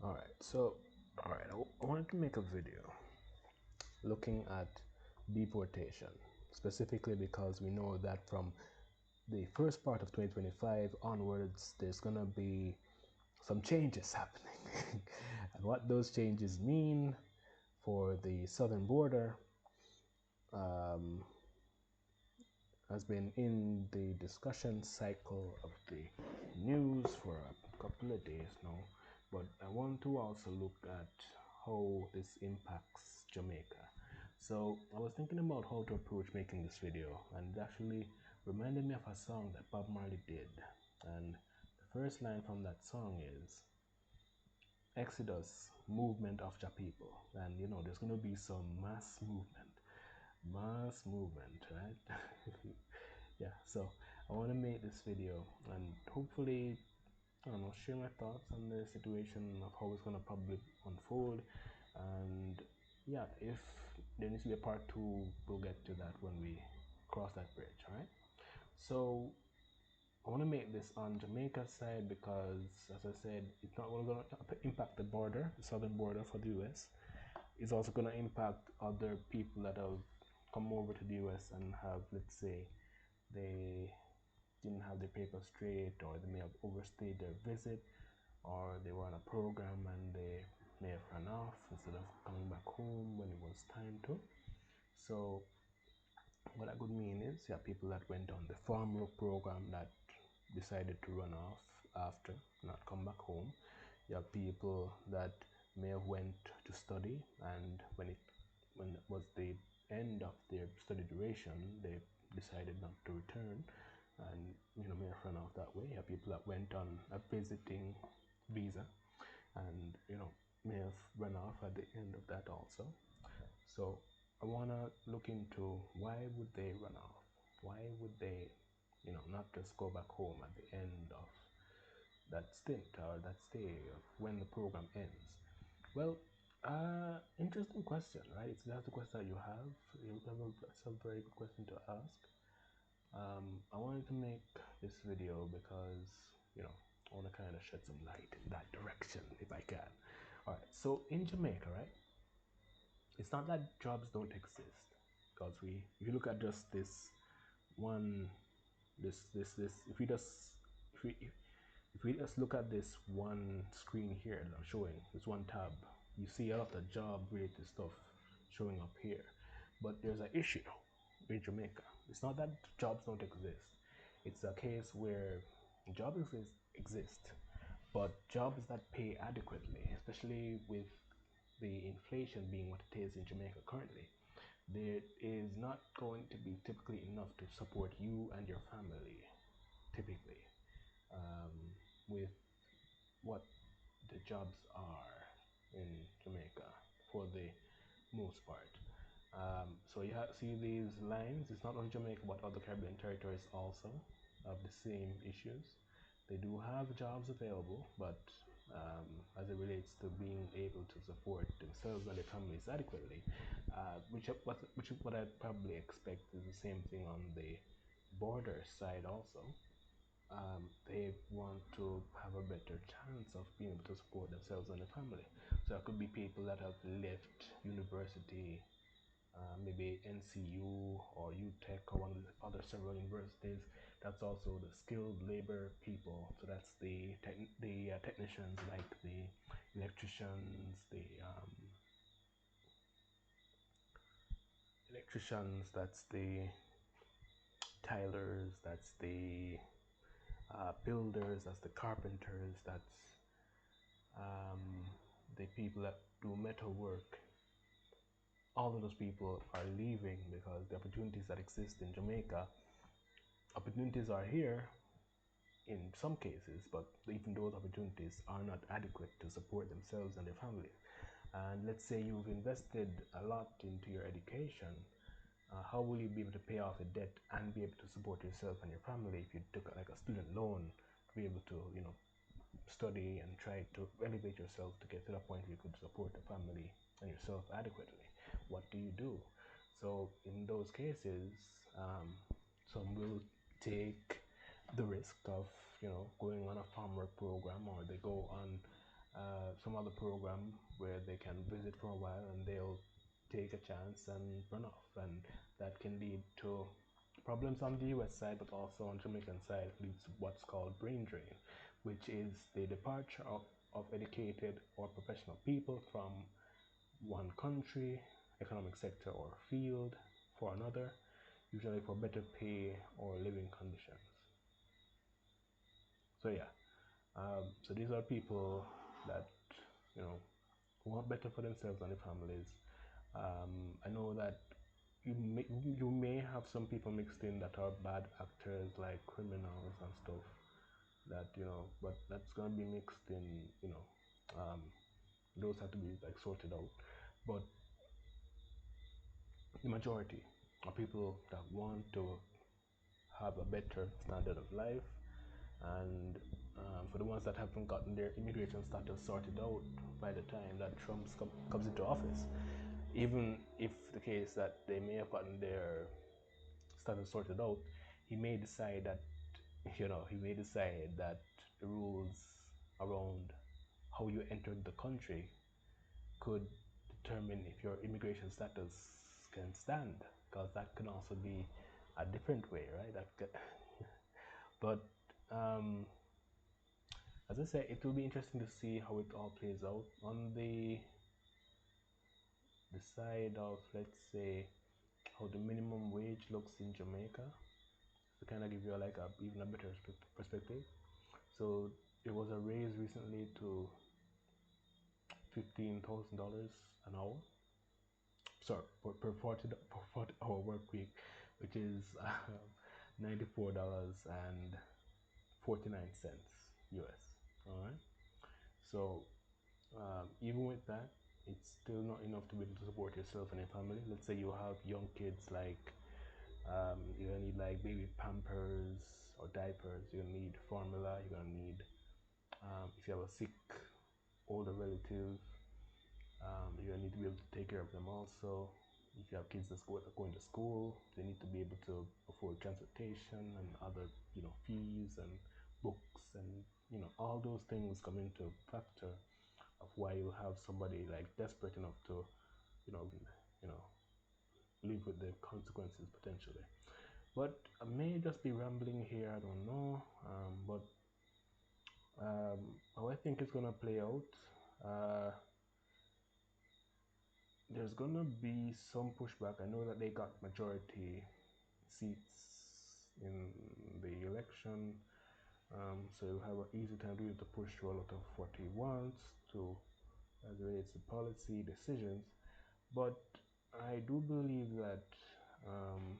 I wanted to make a video looking at deportation, specifically because we know that from the first part of 2025 onwards, there's gonna be some changes happening. And what those changes mean for the southern border um, has been in the discussion cycle of the news for a couple of days now. But I want to also look at how this impacts Jamaica. So I was thinking about how to approach making this video, and it actually reminded me of a song that Bob Marley did. And the first line from that song is Exodus, movement of the people. And there's going to be some mass movement, right? Yeah, so I want to make this video and hopefully, I don't know, share my thoughts on the situation of how it's going to probably unfold. And yeah, if there needs to be a part two, we'll get to that when we cross that bridge. All right, so I want to make this on Jamaica's side because, as I said, it's not only going to impact the border, the southern border for the US. It's also going to impact other people that have come over to the US and have, let's say, they didn't have their papers straight, or they may have overstayed their visit, or they were on a program and they may have run off instead of coming back home when it was time to. So what that could mean is you have people that went on the farm work program that decided to run off after, not come back home. You have people that may have went to study, and when it was the end of their study duration, they decided not to return, and may have run off that way. You have people that went on a visiting visa, and may have run off at the end of that also. So I want to look into why would they run off? Why would they, not just go back home at the end of that stint or that stay of when the program ends? Well, interesting question, right? That's the question that you have. It's a very good question to ask. I wanted to make this video because, I want to kind of shed some light in that direction if I can. All right, so in Jamaica, right? It's not that jobs don't exist, because if you look at just this one, this, if we just look at this one screen here that I'm showing, this one tab, you see a lot of job related stuff showing up here. But there's an issue in Jamaica. It's not that jobs don't exist. It's a case where jobs exist, but jobs that pay adequately, especially with the inflation being what it is in Jamaica currently, there is not going to be typically enough to support you and your family, typically, with what the jobs are in Jamaica for the most part. So you see these lines. It's not only Jamaica, but other Caribbean territories also have the same issues. They do have jobs available, but as it relates to being able to support themselves and their families adequately, which is what I'd probably expect is the same thing on the border side also. They want to have a better chance of being able to support themselves and their family. So it could be people that have left university, maybe NCU or UTech or one of the other several universities. That's also the skilled labor people. So that's the technicians, like the electricians. That's the tilers. That's the builders. That's the carpenters. That's um, the people that do metal work. All of those people are leaving because the opportunities that exist in Jamaica, opportunities are here in some cases, but even those opportunities are not adequate to support themselves and their families. And let's say you've invested a lot into your education, how will you be able to pay off the debt and be able to support yourself and your family if you took like a student loan to be able to, study and try to elevate yourself to get to the point where you could support the family and yourself adequately? What do you do? So in those cases, some will take the risk of going on a farm work program, or they go on some other program where they can visit for a while and they'll take a chance and run off, and that can lead to problems on the US side, but also on Jamaican side leads to what's called brain drain, which is the departure of educated or professional people from one country, economic sector or field for another, usually for better pay or living conditions. So yeah, so these are people that you know want better for themselves and their families. I know that you may have some people mixed in that are bad actors, like criminals and stuff. That but that's gonna be mixed in. Those have to be like sorted out. But the majority are people that want to have a better standard of life, and for the ones that haven't gotten their immigration status sorted out by the time that Trump comes into office, even if the case that they may have gotten their status sorted out, he may decide that the rules around how you entered the country could determine if your immigration status can stand, because that can also be a different way, right? But um, as I said, it will be interesting to see how it all plays out on the side of, let's say, how the minimum wage looks in Jamaica, to kind of give you like even a better perspective. So it was a raise recently to $15,000 an hour. Sorry, per 40-hour work week, which is $94.49 US. All right. So even with that, it's still not enough to be able to support yourself and your family. Let's say you have young kids, like you're gonna need like baby pampers or diapers. You're gonna need formula. You're gonna need if you have a sick older relative, you're gonna need to be able to take care of them also. If you have kids that's going to school, they need to be able to afford transportation and other fees and books, and all those things come into factor of why you have somebody like desperate enough to you know live with the consequences potentially. But I may just be rambling here, I don't know. But how I think it's gonna play out, uh, there's gonna be some pushback. I know that they got majority seats in the election, so you'll have an easy time to push through a lot of what he wants to as it relates to policy decisions. But I do believe that um,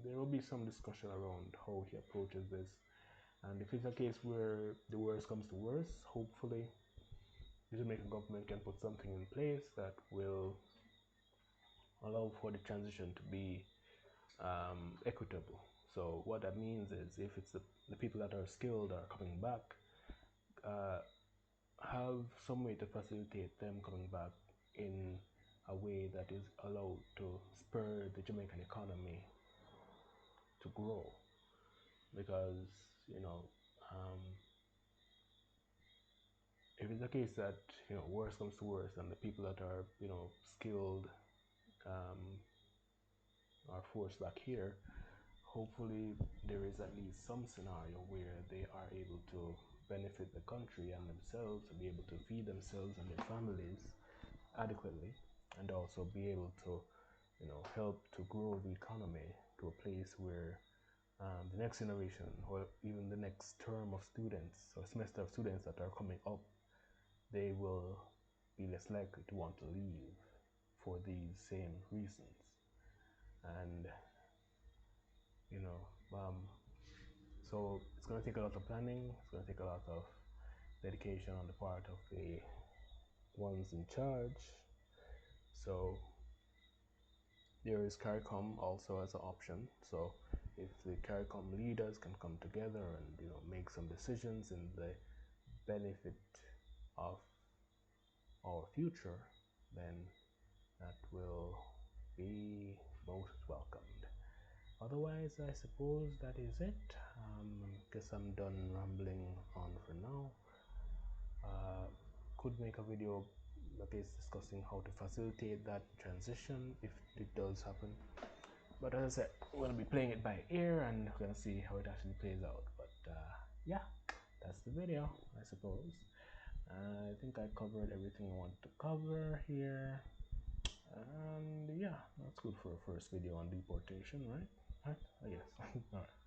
there will be some discussion around how he approaches this. And if it's a case where the worst comes to worst, hopefully the Jamaican government can put something in place that will allow for the transition to be equitable. So what that means is, if it's the people that are skilled are coming back, uh, have some way to facilitate them coming back in a way that is allowed to spur the Jamaican economy to grow. Because um, if it's the case that worse comes to worse, and the people that are skilled um, are forced back here, hopefully there is at least some scenario where they are able to benefit the country and themselves, and be able to feed themselves and their families adequately, and also be able to help to grow the economy to a place where the next generation, or even the next term of students or semester of students that are coming up, they will be less likely to want to leave for these same reasons. And you know, so it's going to take a lot of planning. It's going to take a lot of dedication on the part of the ones in charge. So there is CARICOM also as an option. So if the CARICOM leaders can come together and make some decisions in the benefit of our future, then that will be most welcomed. Otherwise, I suppose that is it. Guess I'm done rambling on for now. could make a video that is discussing how to facilitate that transition if it does happen. But as I said, we're going to be playing it by ear and we're going to see how it actually plays out. But yeah, that's the video, I suppose. I think I covered everything I want to cover here. And yeah, that's good for a first video on deportation, right? Right? I guess. Alright.